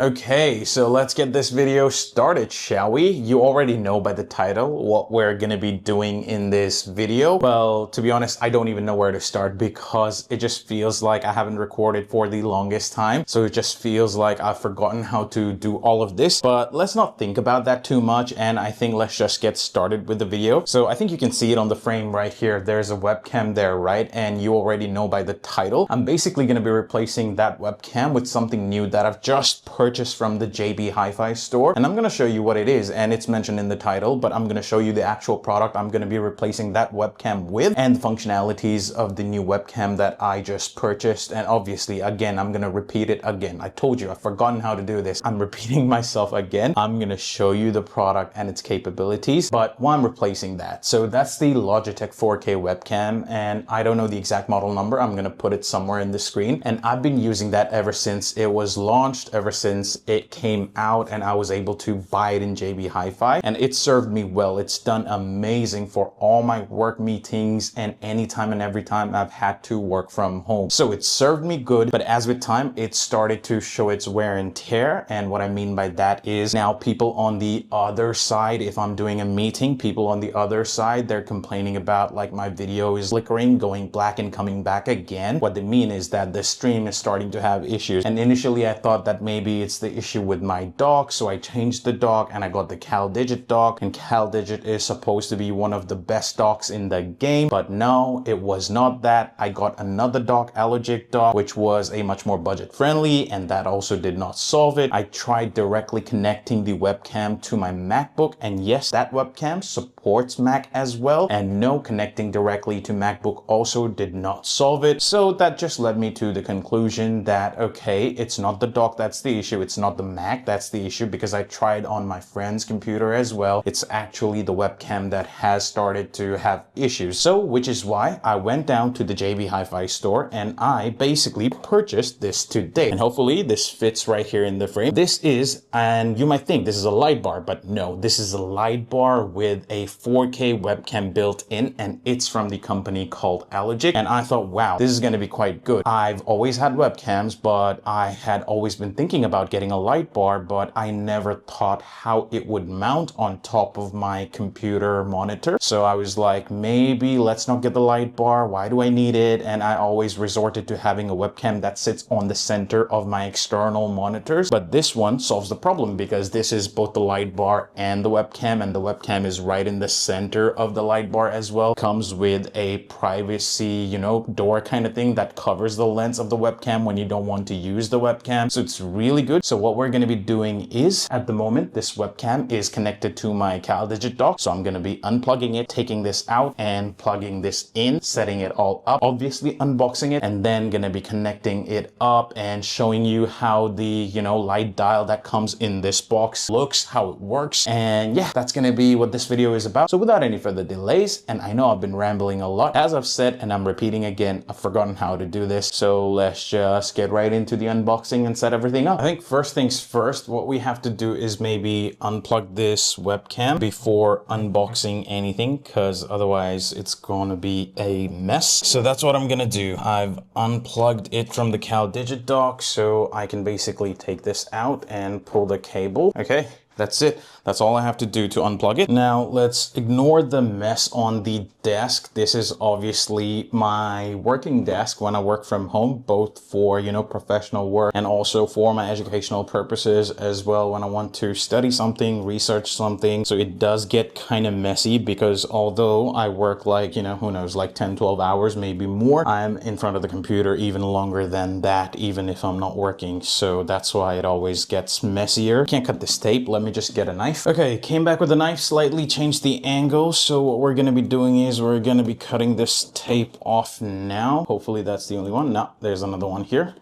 Okay, so let's get this video started, shall we? You already know by the title what we're gonna be doing in this video. Well, to be honest, I don't even know where to start because it just feels like I haven't recorded for the longest time. So it just feels like I've forgotten how to do all of this. But let's not think about that too much, and I think let's just get started with the video. So I think you can see it on the frame right here. There's a webcam there, right? And you already know by the title. I'm basically gonna be replacing that webcam with something new that I've just purchased from the JB Hi-Fi store, and I'm going to show you what it is, and it's mentioned in the title, but I'm going to show you the actual product I'm going to be replacing that webcam with and the functionalities of the new webcam that I just purchased. And obviously, again, I'm going to repeat it again. I told you I've forgotten how to do this. I'm repeating myself again. I'm going to show you the product and its capabilities, but why I'm replacing that. So that's the Logitech 4K webcam, and I don't know the exact model number. I'm going to put it somewhere in the screen, and I've been using that ever since it was launched, ever since it came out and I was able to buy it in JB Hi-Fi, and it served me well. It's done amazing for all my work meetings and anytime and every time I've had to work from home. So it served me good, but as with time, it started to show its wear and tear. And what I mean by that is now people on the other side, if I'm doing a meeting, people on the other side, they're complaining about like my video is flickering, going black and coming back again. What they mean is that the stream is starting to have issues. And initially I thought that maybe it's the issue with my dock, so I changed the dock and I got the CalDigit dock, and CalDigit is supposed to be one of the best docks in the game, but no, it was not that. I got another dock, Alogic dock, which was a much more budget friendly, and that also did not solve it. I tried directly connecting the webcam to my MacBook, and yes, that webcam supports Mac as well, and no, connecting directly to MacBook also did not solve it. So that just led me to the conclusion that okay, it's not the dock that's the issue, it's not the Mac that's the issue, because I tried on my friend's computer as well. It's actually the webcam that has started to have issues. So which is why I went down to the JB Hi-Fi store and I basically purchased this today, and hopefully this fits right here in the frame. This is, and you might think this is a light bar, but no, this is a light bar with a 4K webcam built in, and it's from the company called Alogic. And I thought, wow, this is going to be quite good. I've always had webcams, but I had always been thinking about getting a light bar, but I never thought how it would mount on top of my computer monitor. So I was like, maybe let's not get the light bar. Why do I need it? And I always resorted to having a webcam that sits on the center of my external monitors. But this one solves the problem because this is both the light bar and the webcam is right in the center of the light bar as well. Comes with a privacy, door kind of thing that covers the lens of the webcam when you don't want to use the webcam. So it's really good. So what we're going to be doing is, at the moment, this webcam is connected to my CalDigit dock. So I'm going to be unplugging it, taking this out and plugging this in, setting it all up, obviously unboxing it, and then going to be connecting it up and showing you how the, light dial that comes in this box looks, how it works. And yeah, that's going to be what this video is about. So without any further delays, and I know I've been rambling a lot, as I've said, and I'm repeating again, I've forgotten how to do this. So let's just get right into the unboxing and set everything up. I think first things first, what we have to do is maybe unplug this webcam before unboxing anything, because otherwise it's gonna be a mess. So that's what I'm gonna do. I've unplugged it from the CalDigit dock, so I can basically take this out and pull the cable. Okay, that's it. That's all I have to do to unplug it. Now let's ignore the mess on the desk. This is obviously my working desk when I work from home, both for, professional work and also for my educational purposes as well when I want to study something, research something. So it does get kind of messy because although I work like, who knows, like 10, 12 hours, maybe more, I'm in front of the computer even longer than that, even if I'm not working. So that's why it always gets messier. Can't cut this tape. Let me just get a knife. Okay, came back with a knife, slightly changed the angle. So what we're going to be doing is we're going to be cutting this tape off now. Hopefully that's the only one. No, there's another one here.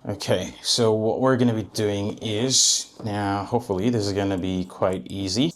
Okay, so what we're going to be doing is, now hopefully this is going to be quite easy.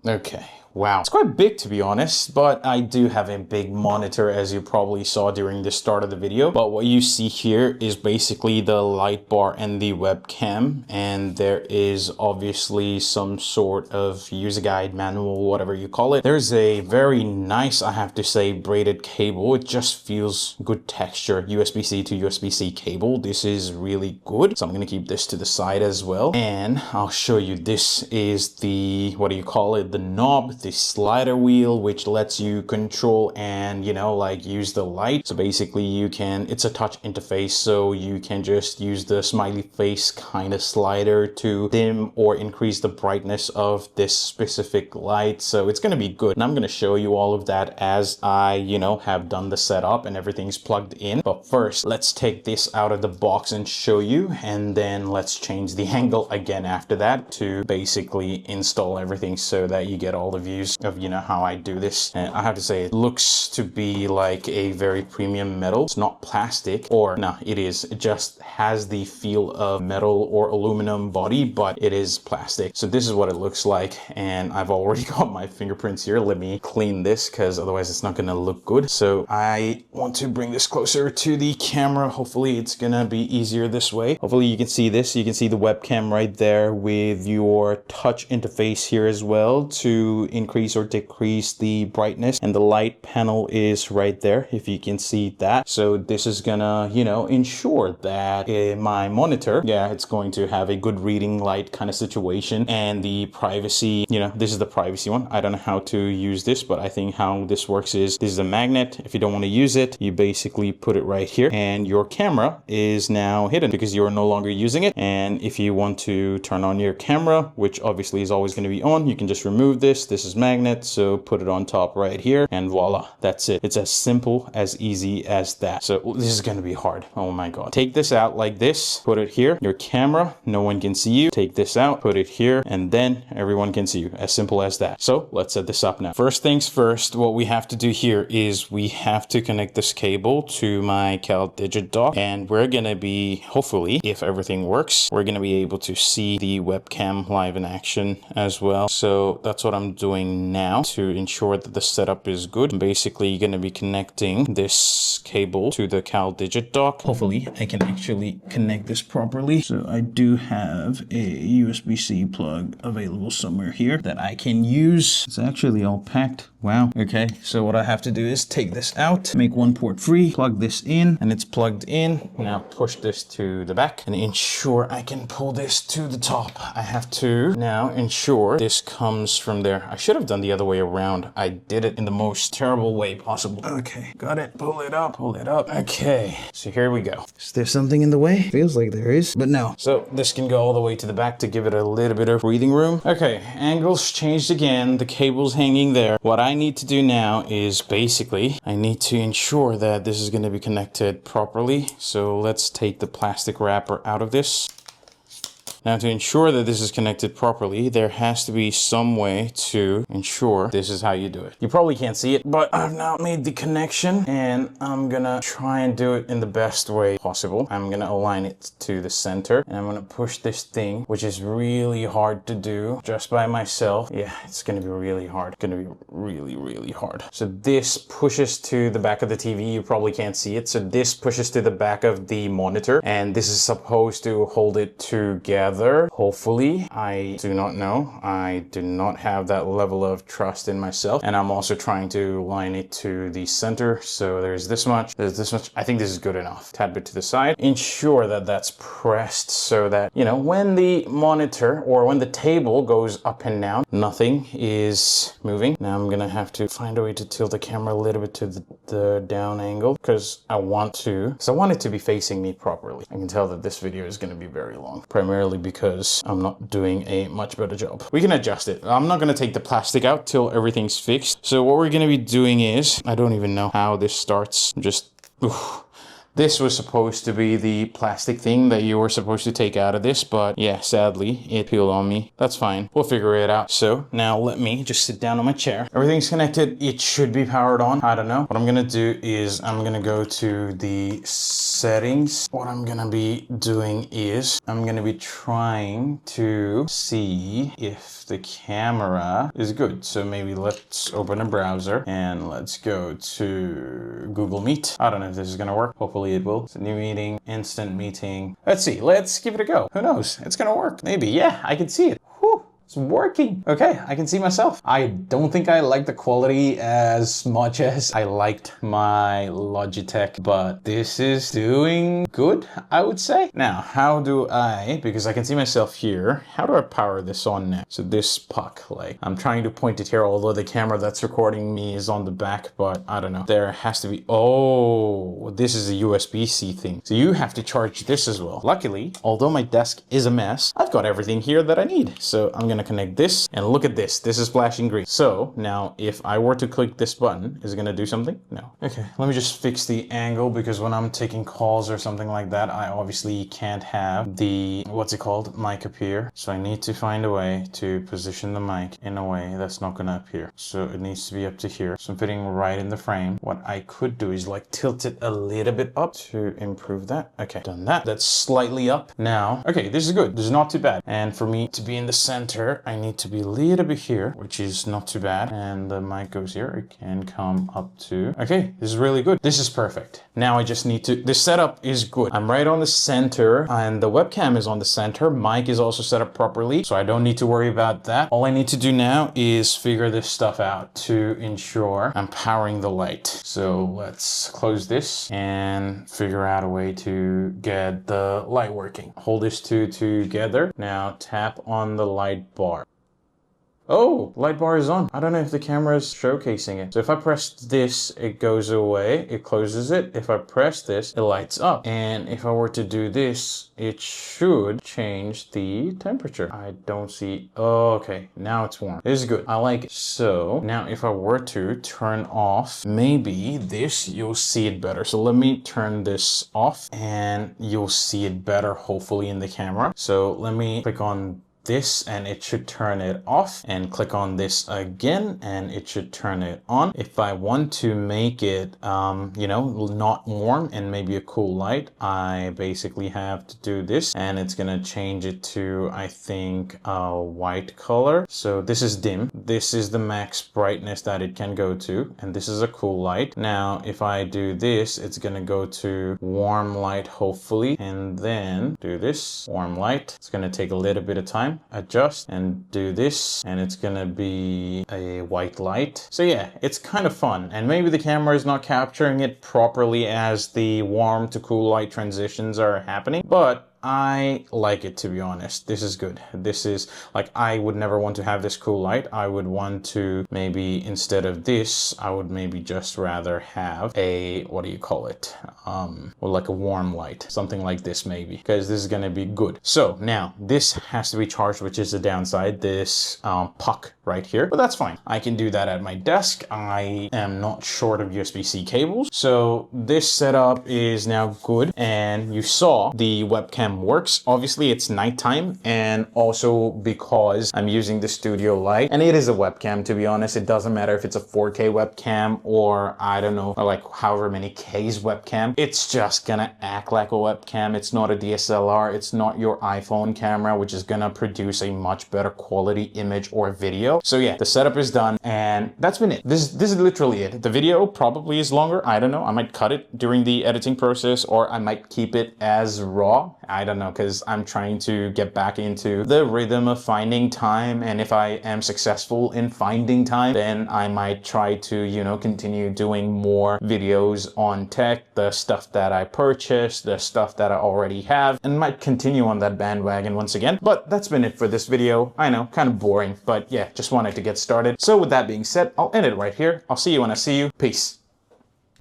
Okay, Wow, it's quite big to be honest, but I do have a big monitor as you probably saw during the start of the video. But what you see here is basically the light bar and the webcam, and there is obviously some sort of user guide, manual, whatever you call it. There's a very nice, I have to say, braided cable. It just feels good texture. USB-C to USB-C cable. This is really good. So I'm going to keep this to the side as well. And I'll show you, this is the, what do you call it? The knob, the slider wheel, which lets you control and, you know, like use the light. So basically you can, it's a touch interface, so you can just use the smiley face kind of slider to dim or increase the brightness of this specific light. So it's going to be good. And I'm going to show you all of that as I, you know, have done the setup and everything's plugged in. But first, let's take this out of the box and show you, and then let's change the angle again after that to basically install everything so that you get all the views of, you know, how I do this. And I have to say, it looks to be like a very premium metal. It's not plastic, or no, it is. It just has the feel of metal or aluminum body, but it is plastic. So this is what it looks like, and I've already got my fingerprints here. Let me clean this because otherwise it's not gonna look good. So I want to bring this closer to the camera. Hopefully it's gonna be easier this way. Hopefully you can see this. You can see the webcam right there with your touch interface here as well to increase or decrease the brightness, and the light panel is right there if you can see that. So this is gonna, you know, ensure that my monitor, yeah, it's going to have a good reading light kind of situation. And the privacy, you know, this is the privacy one. I don't know how to use this, but I think how this works is, this is a magnet. If you don't want to use it, you basically put it right here, and your camera is now hidden because you're no longer using it. And if you want to turn on your camera, which obviously is always going to be on, you can just remove this. This is magnet, so put it on top right here, and voila, that's it. It's as simple, as easy as that. So this is going to be hard. Oh my god. Take this out like this, put it here, your camera, no one can see you. Take this out, put it here, and then everyone can see you. As simple as that. So let's set this up now. First things first, what we have to do here is we have to connect this cable to my CalDigit dock, and we're gonna be, hopefully, if everything works, we're gonna be able to see the webcam live in action as well. So that's what I'm doing now to ensure that the setup is good. I'm basically gonna be connecting this cable to the CalDigit dock. Hopefully I can actually connect this properly. So I do have a USB-C plug available somewhere here that I can use. It's actually all packed. Wow. Okay, so what I have to do is take this out, make one port free, plug this in, and it's plugged in. Now push this to the back and ensure I can pull this to the top. I have to now ensure this comes from there. I should have done the other way around. I did it in the most terrible way possible. Okay, got it. Pull it up, pull it up. Okay, so here we go. Is there something in the way? Feels like there is, but no. So this can go all the way to the back to give it a little bit of breathing room. Okay, angles changed again. The cable's hanging there. What I need to do now is basically, I need to ensure that this is going to be connected properly. So let's take the plastic wrapper out of this. Now, to ensure that this is connected properly, there has to be some way to ensure this is how you do it. You probably can't see it, but I've now made the connection, and I'm gonna try and do it in the best way possible. I'm gonna align it to the center, and I'm gonna push this thing, which is really hard to do just by myself. Yeah, it's gonna be really hard. It's gonna be really, really hard. So this pushes to the back of the TV. You probably can't see it. So this pushes to the back of the monitor, and this is supposed to hold it together. Hopefully. I do not know. I do not have that level of trust in myself. And I'm also trying to line it to the center. So there's this much, there's this much. I think this is good enough. Tad bit to the side. Ensure that that's pressed so that, you know, when the monitor or when the table goes up and down, nothing is moving. Now I'm gonna have to find a way to tilt the camera a little bit to the down angle because I want it to be facing me properly. I can tell that this video is gonna be very long, primarily because I'm not doing a much better job. We can adjust it. I'm not going to take the plastic out till everything's fixed. So what we're going to be doing is, I don't even know how this starts. This was supposed to be the plastic thing that you were supposed to take out of this, but yeah, sadly, it peeled on me. That's fine. We'll figure it out. So now let me just sit down on my chair. Everything's connected. It should be powered on. I don't know. What I'm gonna do is I'm gonna go to the settings. What I'm gonna be doing is I'm gonna be trying to see if the camera is good. So maybe let's open a browser and let's go to Google Meet. I don't know if this is gonna work. Hopefully it will. It's a new meeting, instant meeting. Let's see. Let's give it a go. Who knows? It's gonna work. Maybe. Yeah, I can see it. Whew. It's working. Okay, I can see myself. I don't think I like the quality as much as I liked my Logitech, but this is doing good, I would say. Now, how do I, because I can see myself here, how do I power this on now? So this puck, like, I'm trying to point it here, although the camera that's recording me is on the back, but I don't know. There has to be, oh, this is a USB-C thing. So you have to charge this as well. Luckily, although my desk is a mess, I've got everything here that I need. So I'm gonna connect this, and look at this. This is flashing green. So now if I were to click this button, is it gonna do something? No. Okay, let me just fix the angle, because when I'm taking calls or something like that, I obviously can't have the, what's it called, mic appear. So I need to find a way to position the mic in a way that's not gonna appear. So it needs to be up to here. So I'm fitting right in the frame. What I could do is like tilt it a little bit up to improve that. Okay, done that. That's slightly up. Now, okay, this is good. This is not too bad. And for me to be in the center, I need to be a little bit here, which is not too bad. And the mic goes here. It can come up to, okay, this is really good. This is perfect. Now I just need to, this setup is good. I'm right on the center and the webcam is on the center. Mic is also set up properly, so I don't need to worry about that. All I need to do now is figure this stuff out to ensure I'm powering the light. So let's close this and figure out a way to get the light working. Hold this two together. Now tap on the light bar. Oh, light bar is on. I don't know if the camera is showcasing it. So if I press this, it goes away. It closes it. If I press this, it lights up. And if I were to do this, it should change the temperature. I don't see. Oh, okay. Now it's warm. This is good. I like it. So now if I were to turn off, maybe this, you'll see it better. So let me turn this off and you'll see it better, hopefully, in the camera. So let me click on this and it should turn it off, and click on this again and it should turn it on. If I want to make it you know, not warm and maybe a cool light, I basically have to do this, and it's gonna change it to, I think, a white color. So this is dim, this is the max brightness that it can go to, and this is a cool light. Now if I do this, it's gonna go to warm light, hopefully, and then do this warm light. It's gonna take a little bit of time. Adjust and do this, and it's gonna be a white light. So yeah, it's kind of fun, and maybe the camera is not capturing it properly as the warm to cool light transitions are happening, but I like it, to be honest. This is good. This is like, I would never want to have this cool light. I would want to maybe, instead of this, I would maybe just rather have a, what do you call it? Well, like a warm light, something like this maybe, because this is going to be good. So now this has to be charged, which is the downside, this puck right here, but that's fine. I can do that at my desk. I am not short of USB-C cables. So this setup is now good, and you saw the webcam works. Obviously it's nighttime, and also because I'm using the studio light, and it is a webcam, to be honest. It doesn't matter if it's a 4K webcam or I don't know, like however many K's webcam. It's just gonna act like a webcam. It's not a DSLR. It's not your iPhone camera, which is gonna produce a much better quality image or video. So yeah, the setup is done, and that's been it. This is literally it. The video probably is longer. I don't know. I might cut it during the editing process, or I might keep it as raw. I don't know, because I'm trying to get back into the rhythm of finding time, and if I am successful in finding time, then I might try to, you know, continue doing more videos on tech, the stuff that I purchased, the stuff that I already have, and might continue on that bandwagon once again. But that's been it for this video. I know, kind of boring, but yeah, just wanted to get started. So with that being said, I'll end it right here. I'll see you when I see you. Peace.